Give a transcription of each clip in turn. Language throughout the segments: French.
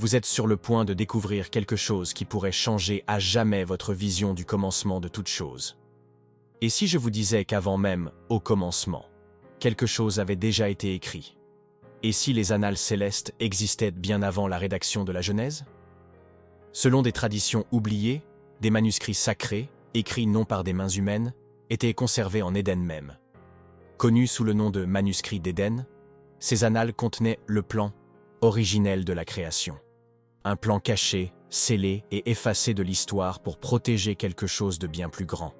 Vous êtes sur le point de découvrir quelque chose qui pourrait changer à jamais votre vision du commencement de toute chose. Et si je vous disais qu'avant même, au commencement, quelque chose avait déjà été écrit? Et si les annales célestes existaient bien avant la rédaction de la Genèse? Selon des traditions oubliées, des manuscrits sacrés, écrits non par des mains humaines, étaient conservés en Éden même. Connus sous le nom de manuscrits d'Éden, ces annales contenaient le plan originel de la création. Un plan caché, scellé et effacé de l'histoire pour protéger quelque chose de bien plus grand.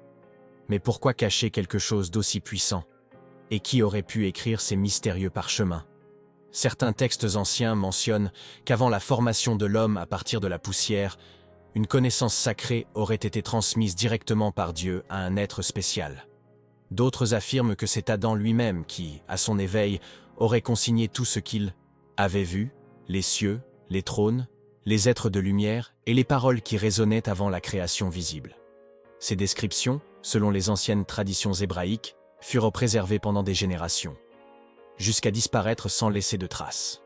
Mais pourquoi cacher quelque chose d'aussi puissant? Et qui aurait pu écrire ces mystérieux parchemins? Certains textes anciens mentionnent qu'avant la formation de l'homme à partir de la poussière, une connaissance sacrée aurait été transmise directement par Dieu à un être spécial. D'autres affirment que c'est Adam lui-même qui, à son éveil, aurait consigné tout ce qu'il avait vu, les cieux, les trônes, les êtres de lumière et les paroles qui résonnaient avant la création visible. Ces descriptions, selon les anciennes traditions hébraïques, furent préservées pendant des générations, jusqu'à disparaître sans laisser de traces.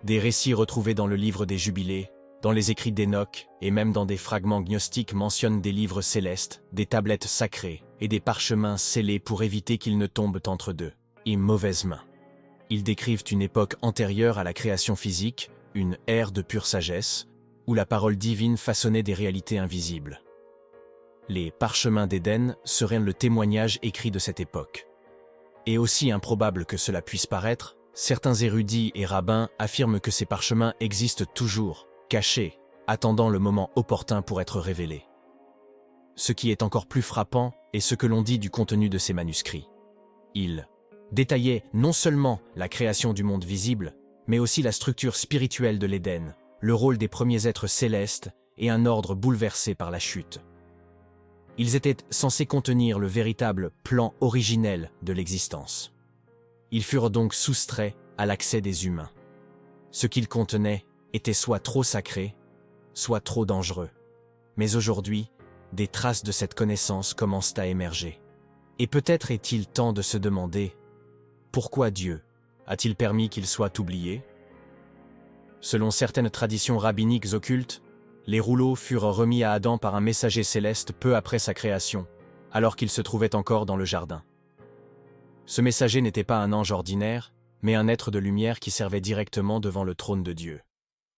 Des récits retrouvés dans le livre des Jubilés, dans les écrits d'Enoch et même dans des fragments gnostiques mentionnent des livres célestes, des tablettes sacrées et des parchemins scellés pour éviter qu'ils ne tombent entre deux et mauvaises mains. Ils décrivent une époque antérieure à la création physique, une ère de pure sagesse, où la parole divine façonnait des réalités invisibles. Les parchemins d'Éden seraient le témoignage écrit de cette époque. Et aussi improbable que cela puisse paraître, certains érudits et rabbins affirment que ces parchemins existent toujours, cachés, attendant le moment opportun pour être révélés. Ce qui est encore plus frappant est ce que l'on dit du contenu de ces manuscrits. Ils détaillaient non seulement la création du monde visible, mais aussi la structure spirituelle de l'Éden, le rôle des premiers êtres célestes et un ordre bouleversé par la chute. Ils étaient censés contenir le véritable plan originel de l'existence. Ils furent donc soustraits à l'accès des humains. Ce qu'ils contenaient était soit trop sacré, soit trop dangereux. Mais aujourd'hui, des traces de cette connaissance commencent à émerger. Et peut-être est-il temps de se demander pourquoi Dieu a-t-il permis qu'il soit oublié? Selon certaines traditions rabbiniques occultes, les rouleaux furent remis à Adam par un messager céleste peu après sa création, alors qu'il se trouvait encore dans le jardin. Ce messager n'était pas un ange ordinaire, mais un être de lumière qui servait directement devant le trône de Dieu.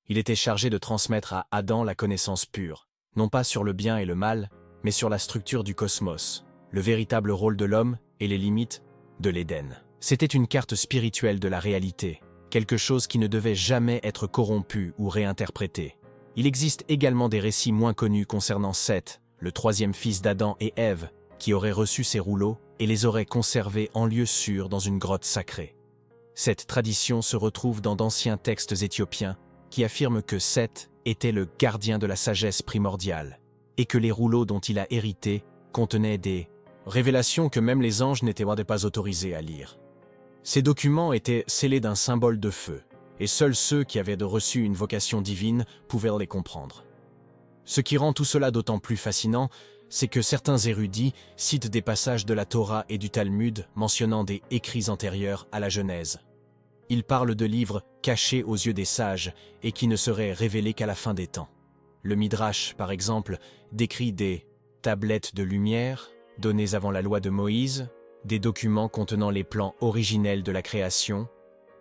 Il était chargé de transmettre à Adam la connaissance pure, non pas sur le bien et le mal, mais sur la structure du cosmos, le véritable rôle de l'homme et les limites de l'Éden. C'était une carte spirituelle de la réalité, quelque chose qui ne devait jamais être corrompu ou réinterprété. Il existe également des récits moins connus concernant Seth, le troisième fils d'Adam et Ève, qui aurait reçu ces rouleaux et les aurait conservés en lieu sûr dans une grotte sacrée. Cette tradition se retrouve dans d'anciens textes éthiopiens qui affirment que Seth était le gardien de la sagesse primordiale et que les rouleaux dont il a hérité contenaient des révélations que même les anges n'étaient pas autorisés à lire. Ces documents étaient scellés d'un symbole de feu, et seuls ceux qui avaient reçu une vocation divine pouvaient les comprendre. Ce qui rend tout cela d'autant plus fascinant, c'est que certains érudits citent des passages de la Torah et du Talmud mentionnant des écrits antérieurs à la Genèse. Ils parlent de livres cachés aux yeux des sages et qui ne seraient révélés qu'à la fin des temps. Le Midrash, par exemple, décrit des tablettes de lumière données avant la loi de Moïse, des documents contenant les plans originels de la création,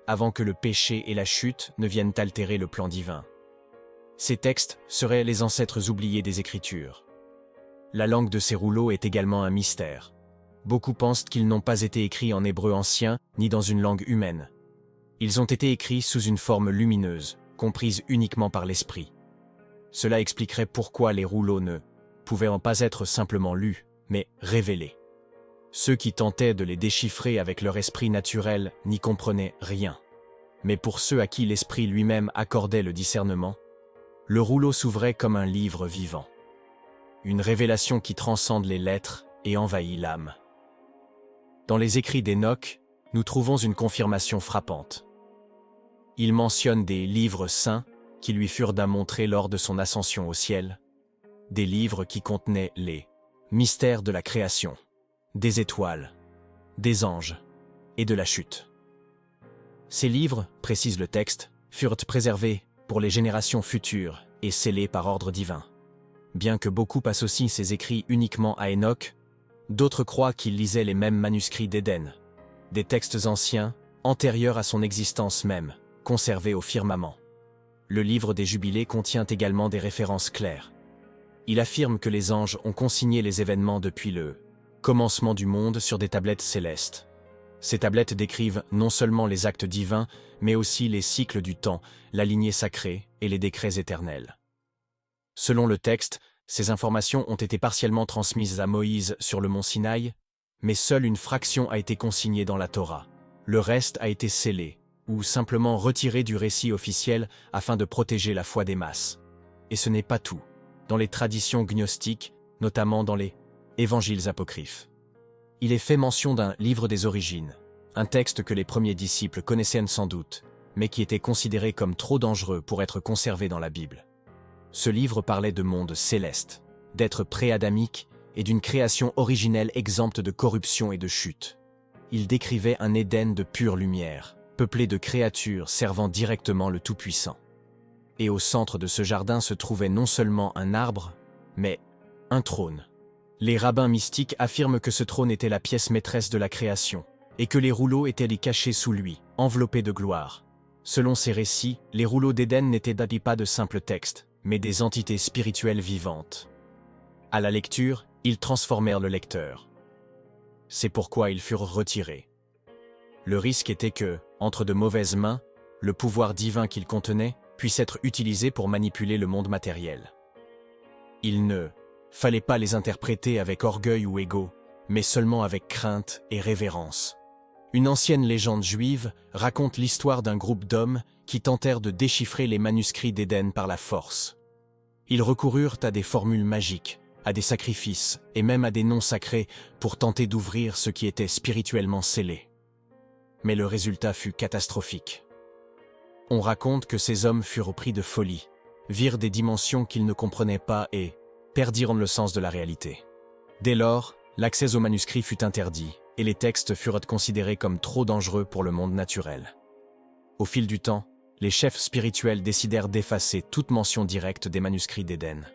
avant que le péché et la chute ne viennent altérer le plan divin. Ces textes seraient les ancêtres oubliés des Écritures. La langue de ces rouleaux est également un mystère. Beaucoup pensent qu'ils n'ont pas été écrits en hébreu ancien ni dans une langue humaine. Ils ont été écrits sous une forme lumineuse, comprise uniquement par l'esprit. Cela expliquerait pourquoi les rouleaux ne pouvaient pas être simplement lus, mais révélés. Ceux qui tentaient de les déchiffrer avec leur esprit naturel n'y comprenaient rien. Mais pour ceux à qui l'esprit lui-même accordait le discernement, le rouleau s'ouvrait comme un livre vivant. Une révélation qui transcende les lettres et envahit l'âme. Dans les écrits d'Enoch, nous trouvons une confirmation frappante. Il mentionne des livres saints qui lui furent montrés lors de son ascension au ciel, des livres qui contenaient les mystères de la création, des étoiles, des anges et de la chute. Ces livres, précise le texte, furent préservés pour les générations futures et scellés par ordre divin. Bien que beaucoup associent ces écrits uniquement à Enoch, d'autres croient qu'il lisait les mêmes manuscrits d'Éden, des textes anciens, antérieurs à son existence même, conservés au firmament. Le livre des Jubilés contient également des références claires. Il affirme que les anges ont consigné les événements depuis le commencement du monde sur des tablettes célestes. Ces tablettes décrivent non seulement les actes divins, mais aussi les cycles du temps, la lignée sacrée et les décrets éternels. Selon le texte, ces informations ont été partiellement transmises à Moïse sur le mont Sinaï, mais seule une fraction a été consignée dans la Torah. Le reste a été scellé, ou simplement retiré du récit officiel afin de protéger la foi des masses. Et ce n'est pas tout. Dans les traditions gnostiques, notamment dans les évangiles apocryphes, il est fait mention d'un livre des origines, un texte que les premiers disciples connaissaient sans doute, mais qui était considéré comme trop dangereux pour être conservé dans la Bible. Ce livre parlait de mondes célestes, d'êtres pré-adamiques et d'une création originelle exempte de corruption et de chute. Il décrivait un Éden de pure lumière, peuplé de créatures servant directement le Tout-Puissant. Et au centre de ce jardin se trouvait non seulement un arbre, mais un trône. Les rabbins mystiques affirment que ce trône était la pièce maîtresse de la création, et que les rouleaux étaient les cachés sous lui, enveloppés de gloire. Selon ces récits, les rouleaux d'Éden n'étaient pas de simples textes, mais des entités spirituelles vivantes. À la lecture, ils transformèrent le lecteur. C'est pourquoi ils furent retirés. Le risque était que, entre de mauvaises mains, le pouvoir divin qu'ils contenaient puisse être utilisé pour manipuler le monde matériel. Il ne fallait pas les interpréter avec orgueil ou ego, mais seulement avec crainte et révérence. Une ancienne légende juive raconte l'histoire d'un groupe d'hommes qui tentèrent de déchiffrer les manuscrits d'Éden par la force. Ils recoururent à des formules magiques, à des sacrifices et même à des noms sacrés pour tenter d'ouvrir ce qui était spirituellement scellé. Mais le résultat fut catastrophique. On raconte que ces hommes furent pris de folie, virent des dimensions qu'ils ne comprenaient pas et perdirent le sens de la réalité. Dès lors, l'accès aux manuscrits fut interdit et les textes furent considérés comme trop dangereux pour le monde naturel. Au fil du temps, les chefs spirituels décidèrent d'effacer toute mention directe des manuscrits d'Éden.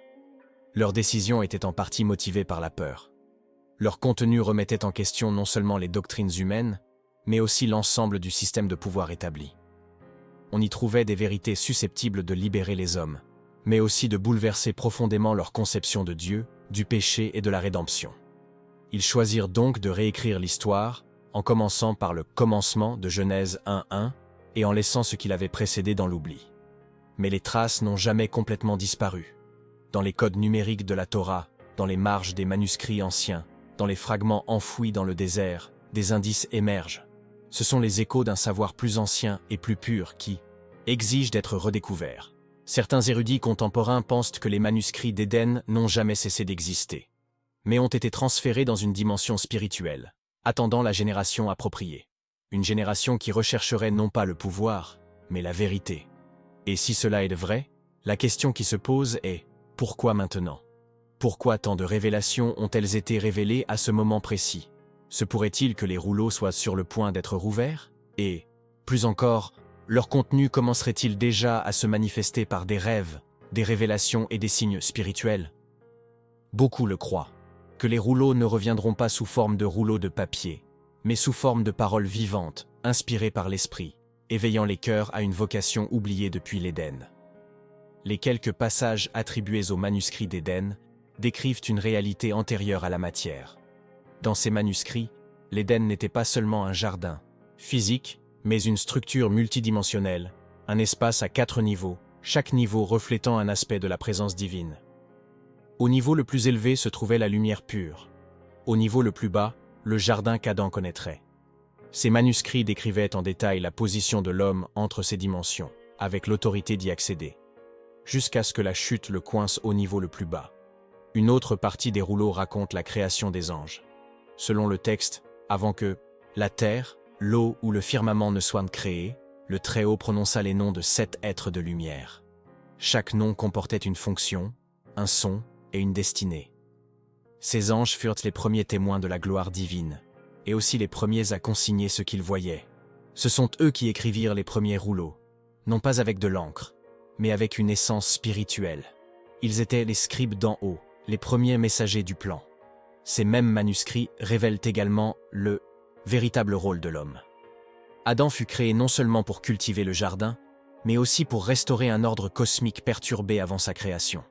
Leur décision était en partie motivée par la peur. Leur contenu remettait en question non seulement les doctrines humaines, mais aussi l'ensemble du système de pouvoir établi. On y trouvait des vérités susceptibles de libérer les hommes, mais aussi de bouleverser profondément leur conception de Dieu, du péché et de la rédemption. Ils choisirent donc de réécrire l'histoire, en commençant par le commencement de Genèse 1:1 et en laissant ce qui l'avait précédé dans l'oubli. Mais les traces n'ont jamais complètement disparu. Dans les codes numériques de la Torah, dans les marges des manuscrits anciens, dans les fragments enfouis dans le désert, des indices émergent. Ce sont les échos d'un savoir plus ancien et plus pur qui exigent d'être redécouverts. Certains érudits contemporains pensent que les manuscrits d'Éden n'ont jamais cessé d'exister, mais ont été transférés dans une dimension spirituelle, attendant la génération appropriée. Une génération qui rechercherait non pas le pouvoir, mais la vérité. Et si cela est vrai, la question qui se pose est « pourquoi maintenant ?» Pourquoi tant de révélations ont-elles été révélées à ce moment précis? Se pourrait-il que les rouleaux soient sur le point d'être rouverts? Et, plus encore, leur contenu commencerait-il déjà à se manifester par des rêves, des révélations et des signes spirituels? Beaucoup le croient, que les rouleaux ne reviendront pas sous forme de rouleaux de papier, mais sous forme de paroles vivantes, inspirées par l'esprit, éveillant les cœurs à une vocation oubliée depuis l'Éden. Les quelques passages attribués aux manuscrits d'Éden décrivent une réalité antérieure à la matière. Dans ces manuscrits, l'Éden n'était pas seulement un jardin physique, mais une structure multidimensionnelle, un espace à 4 niveaux, chaque niveau reflétant un aspect de la présence divine. Au niveau le plus élevé se trouvait la lumière pure. Au niveau le plus bas, le jardin qu'Adam connaîtrait. Ces manuscrits décrivaient en détail la position de l'homme entre ces dimensions, avec l'autorité d'y accéder, jusqu'à ce que la chute le coince au niveau le plus bas. Une autre partie des rouleaux raconte la création des anges. Selon le texte, avant que la terre, l'eau ou le firmament ne soient créés, le Très-Haut prononça les noms de 7 êtres de lumière. Chaque nom comportait une fonction, un son et une destinée. Ces anges furent les premiers témoins de la gloire divine, et aussi les premiers à consigner ce qu'ils voyaient. Ce sont eux qui écrivirent les premiers rouleaux, non pas avec de l'encre, mais avec une essence spirituelle. Ils étaient les scribes d'en haut, les premiers messagers du plan. Ces mêmes manuscrits révèlent également le véritable rôle de l'homme. Adam fut créé non seulement pour cultiver le jardin, mais aussi pour restaurer un ordre cosmique perturbé avant sa création.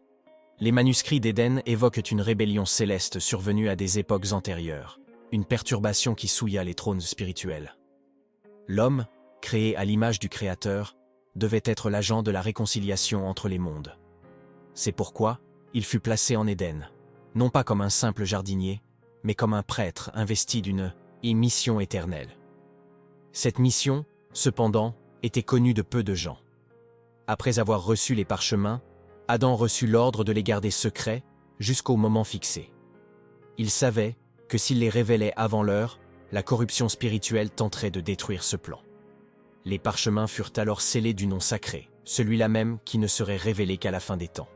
Les manuscrits d'Éden évoquent une rébellion céleste survenue à des époques antérieures, une perturbation qui souilla les trônes spirituels. L'homme, créé à l'image du Créateur, devait être l'agent de la réconciliation entre les mondes. C'est pourquoi il fut placé en Éden, non pas comme un simple jardinier, mais comme un prêtre investi d'une mission éternelle. Cette mission, cependant, était connue de peu de gens. Après avoir reçu les parchemins, Adam reçut l'ordre de les garder secrets jusqu'au moment fixé. Il savait que s'il les révélait avant l'heure, la corruption spirituelle tenterait de détruire ce plan. Les parchemins furent alors scellés du nom sacré, celui-là même qui ne serait révélé qu'à la fin des temps.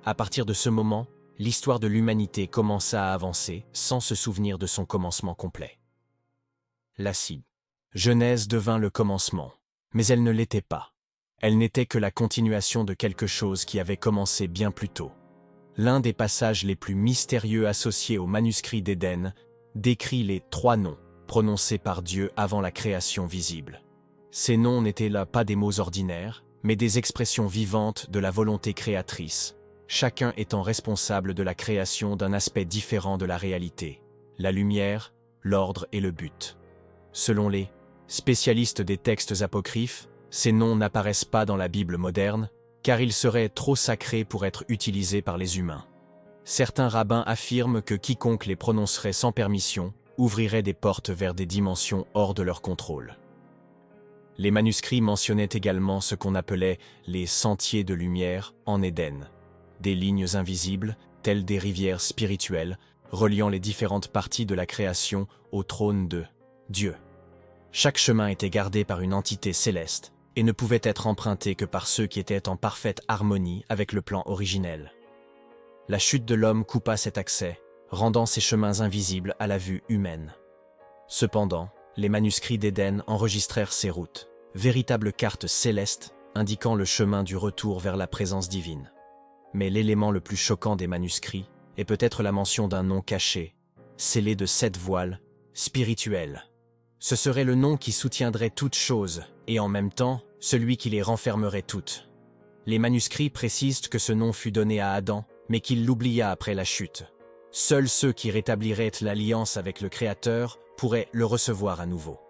À partir de ce moment, l'histoire de l'humanité commença à avancer sans se souvenir de son commencement complet. La Genèse devint le commencement, mais elle ne l'était pas. Elle n'était que la continuation de quelque chose qui avait commencé bien plus tôt. L'un des passages les plus mystérieux associés au manuscrit d'Éden décrit les 3 noms prononcés par Dieu avant la création visible. Ces noms n'étaient là pas des mots ordinaires, mais des expressions vivantes de la volonté créatrice, chacun étant responsable de la création d'un aspect différent de la réalité, la lumière, l'ordre et le but. Selon les spécialistes des textes apocryphes, ces noms n'apparaissent pas dans la Bible moderne, car ils seraient trop sacrés pour être utilisés par les humains. Certains rabbins affirment que quiconque les prononcerait sans permission ouvrirait des portes vers des dimensions hors de leur contrôle. Les manuscrits mentionnaient également ce qu'on appelait les sentiers de lumière en Éden, des lignes invisibles, telles des rivières spirituelles, reliant les différentes parties de la création au trône de Dieu. Chaque chemin était gardé par une entité céleste et ne pouvait être emprunté que par ceux qui étaient en parfaite harmonie avec le plan originel. La chute de l'homme coupa cet accès, rendant ces chemins invisibles à la vue humaine. Cependant, les manuscrits d'Éden enregistrèrent ces routes, véritables cartes célestes indiquant le chemin du retour vers la présence divine. Mais l'élément le plus choquant des manuscrits est peut-être la mention d'un nom caché, scellé de 7 voiles, spirituel. Ce serait le nom qui soutiendrait toutes choses, et en même temps, celui qui les renfermerait toutes. Les manuscrits précisent que ce nom fut donné à Adam, mais qu'il l'oublia après la chute. Seuls ceux qui rétabliraient l'alliance avec le Créateur pourraient le recevoir à nouveau.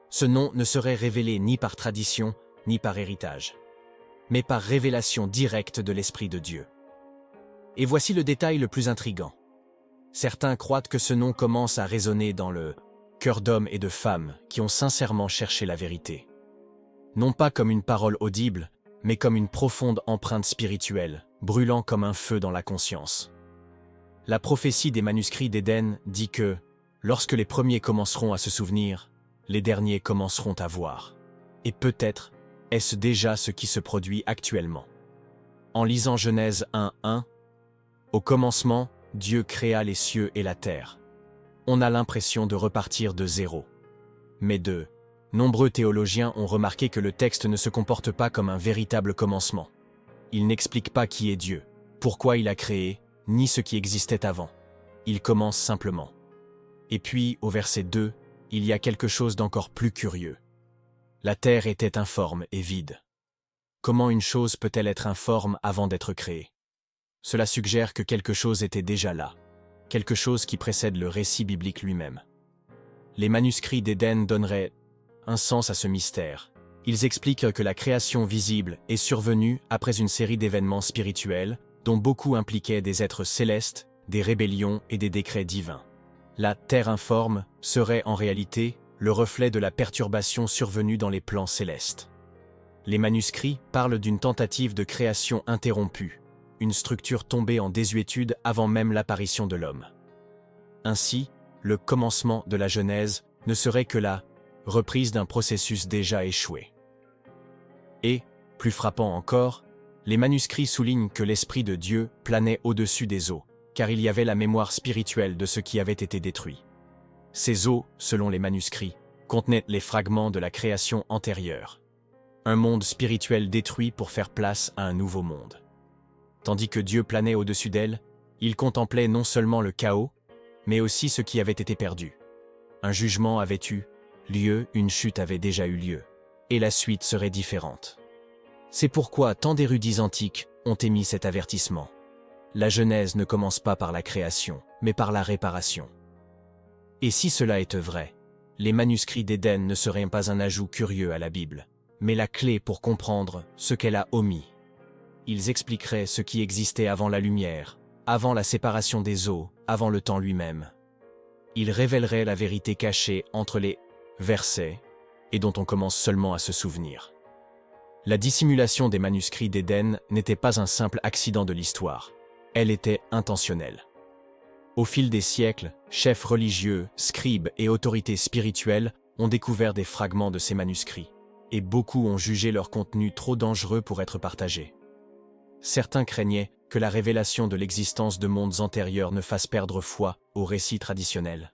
Ce nom ne serait révélé ni par tradition, ni par héritage, mais par révélation directe de l'Esprit de Dieu. Et voici le détail le plus intrigant. Certains croient que ce nom commence à résonner dans le cœur d'hommes et de femmes qui ont sincèrement cherché la vérité. Non pas comme une parole audible, mais comme une profonde empreinte spirituelle, brûlant comme un feu dans la conscience. La prophétie des manuscrits d'Éden dit que, lorsque les premiers commenceront à se souvenir, les derniers commenceront à voir. Et peut-être est-ce déjà ce qui se produit actuellement. En lisant Genèse 1:1, « Au commencement, Dieu créa les cieux et la terre », on a l'impression de repartir de zéro. Mais de nombreux théologiens ont remarqué que le texte ne se comporte pas comme un véritable commencement. Il n'explique pas qui est Dieu, pourquoi il a créé, ni ce qui existait avant. Il commence simplement. Et puis, au verset 2, il y a quelque chose d'encore plus curieux. La terre était informe et vide. Comment une chose peut-elle être informe avant d'être créée? Cela suggère que quelque chose était déjà là, quelque chose qui précède le récit biblique lui-même. Les manuscrits d'Éden donneraient un sens à ce mystère. Ils expliquent que la création visible est survenue après une série d'événements spirituels dont beaucoup impliquaient des êtres célestes, des rébellions et des décrets divins. La terre informe serait en réalité le reflet de la perturbation survenue dans les plans célestes. Les manuscrits parlent d'une tentative de création interrompue, une structure tombée en désuétude avant même l'apparition de l'homme. Ainsi, le commencement de la Genèse ne serait que la reprise d'un processus déjà échoué. Et, plus frappant encore, les manuscrits soulignent que l'Esprit de Dieu planait au-dessus des eaux, car il y avait la mémoire spirituelle de ce qui avait été détruit. Ces eaux, selon les manuscrits, contenaient les fragments de la création antérieure. Un monde spirituel détruit pour faire place à un nouveau monde. Tandis que Dieu planait au-dessus d'elle, il contemplait non seulement le chaos, mais aussi ce qui avait été perdu. Un jugement avait eu lieu, une chute avait déjà eu lieu, et la suite serait différente. C'est pourquoi tant d'érudits antiques ont émis cet avertissement. La Genèse ne commence pas par la création, mais par la réparation. Et si cela était vrai, les manuscrits d'Éden ne seraient pas un ajout curieux à la Bible, mais la clé pour comprendre ce qu'elle a omis. Ils expliqueraient ce qui existait avant la lumière, avant la séparation des eaux, avant le temps lui-même. Ils révéleraient la vérité cachée entre les versets et dont on commence seulement à se souvenir. La dissimulation des manuscrits d'Éden n'était pas un simple accident de l'histoire, elle était intentionnelle. Au fil des siècles, chefs religieux, scribes et autorités spirituelles ont découvert des fragments de ces manuscrits, et beaucoup ont jugé leur contenu trop dangereux pour être partagé. Certains craignaient que la révélation de l'existence de mondes antérieurs ne fasse perdre foi aux récits traditionnels.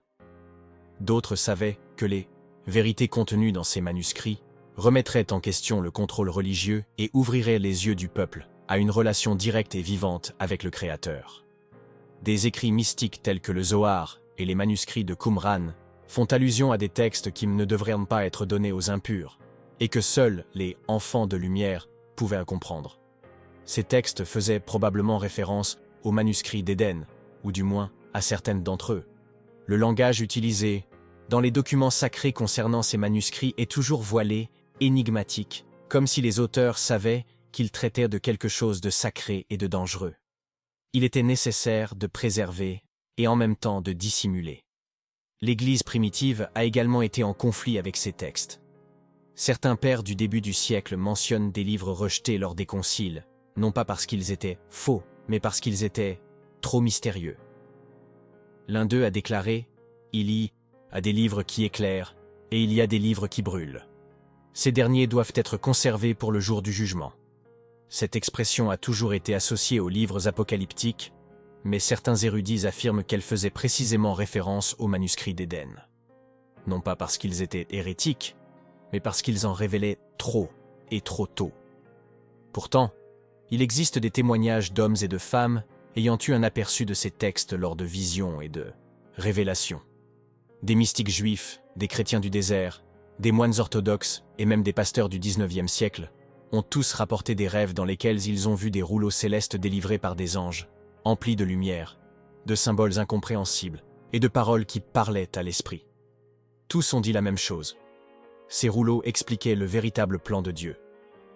D'autres savaient que les vérités contenues dans ces manuscrits remettraient en question le contrôle religieux et ouvriraient les yeux du peuple à une relation directe et vivante avec le Créateur. Des écrits mystiques tels que le Zohar et les manuscrits de Qumran font allusion à des textes qui ne devraient pas être donnés aux impurs, et que seuls les « enfants de lumière » pouvaient comprendre. Ces textes faisaient probablement référence aux manuscrits d'Éden, ou du moins à certaines d'entre eux. Le langage utilisé dans les documents sacrés concernant ces manuscrits est toujours voilé, énigmatique, comme si les auteurs savaient qu'ils traitaient de quelque chose de sacré et de dangereux. Il était nécessaire de préserver et en même temps de dissimuler. L'Église primitive a également été en conflit avec ces textes. Certains pères du début du siècle mentionnent des livres rejetés lors des conciles, non pas parce qu'ils étaient faux, mais parce qu'ils étaient trop mystérieux. L'un d'eux a déclaré « Il y a des livres qui éclairent, et il y a des livres qui brûlent. Ces derniers doivent être conservés pour le jour du jugement. » Cette expression a toujours été associée aux livres apocalyptiques, mais certains érudits affirment qu'elle faisait précisément référence aux manuscrits d'Éden. Non pas parce qu'ils étaient hérétiques, mais parce qu'ils en révélaient trop et trop tôt. Pourtant, il existe des témoignages d'hommes et de femmes ayant eu un aperçu de ces textes lors de visions et de révélations. Des mystiques juifs, des chrétiens du désert, des moines orthodoxes et même des pasteurs du XIXe siècle ont tous rapporté des rêves dans lesquels ils ont vu des rouleaux célestes délivrés par des anges, emplis de lumière, de symboles incompréhensibles et de paroles qui parlaient à l'esprit. Tous ont dit la même chose. Ces rouleaux expliquaient le véritable plan de Dieu,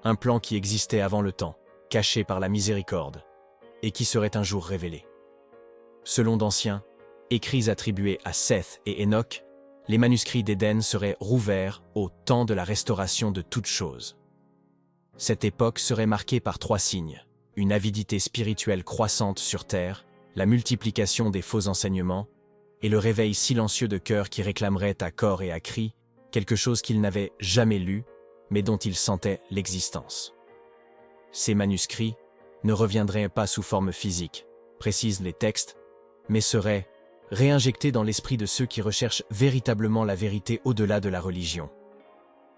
un plan qui existait avant le temps, caché par la miséricorde, et qui serait un jour révélé. Selon d'anciens écrits attribués à Seth et Enoch, les manuscrits d'Éden seraient rouverts au temps de la restauration de toutes choses. Cette époque serait marquée par 3 signes, une avidité spirituelle croissante sur terre, la multiplication des faux enseignements, et le réveil silencieux de cœurs qui réclameraient à corps et à cri quelque chose qu'ils n'avaient jamais lu, mais dont ils sentaient l'existence. Ces manuscrits ne reviendraient pas sous forme physique, précisent les textes, mais seraient réinjectés dans l'esprit de ceux qui recherchent véritablement la vérité au-delà de la religion.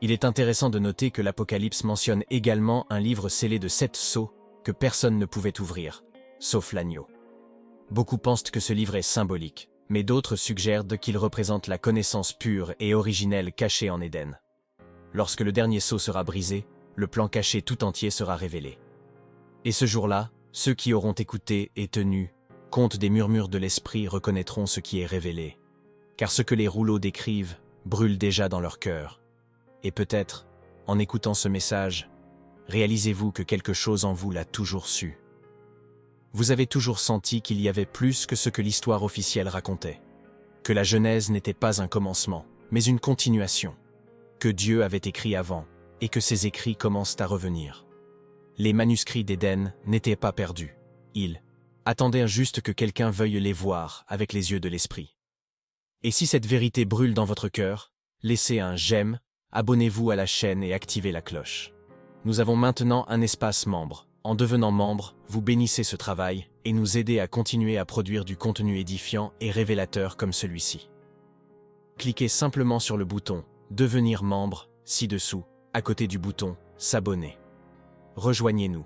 Il est intéressant de noter que l'Apocalypse mentionne également un livre scellé de 7 sceaux que personne ne pouvait ouvrir, sauf l'agneau. Beaucoup pensent que ce livre est symbolique, mais d'autres suggèrent qu'il représente la connaissance pure et originelle cachée en Éden. Lorsque le dernier sceau sera brisé, le plan caché tout entier sera révélé. Et ce jour-là, ceux qui auront écouté et tenu compte des murmures de l'esprit reconnaîtront ce qui est révélé, car ce que les rouleaux décrivent brûle déjà dans leur cœur. Et peut-être, en écoutant ce message, réalisez-vous que quelque chose en vous l'a toujours su. Vous avez toujours senti qu'il y avait plus que ce que l'histoire officielle racontait, que la Genèse n'était pas un commencement, mais une continuation, que Dieu avait écrit avant et que ses écrits commencent à revenir. Les manuscrits d'Éden n'étaient pas perdus, ils attendaient juste que quelqu'un veuille les voir avec les yeux de l'esprit. Et si cette vérité brûle dans votre cœur, laissez un j'aime, abonnez-vous à la chaîne et activez la cloche. Nous avons maintenant un espace membre. En devenant membre, vous bénissez ce travail et nous aidez à continuer à produire du contenu édifiant et révélateur comme celui-ci. Cliquez simplement sur le bouton « Devenir membre » ci-dessous, à côté du bouton s'abonner. Rejoignez-nous.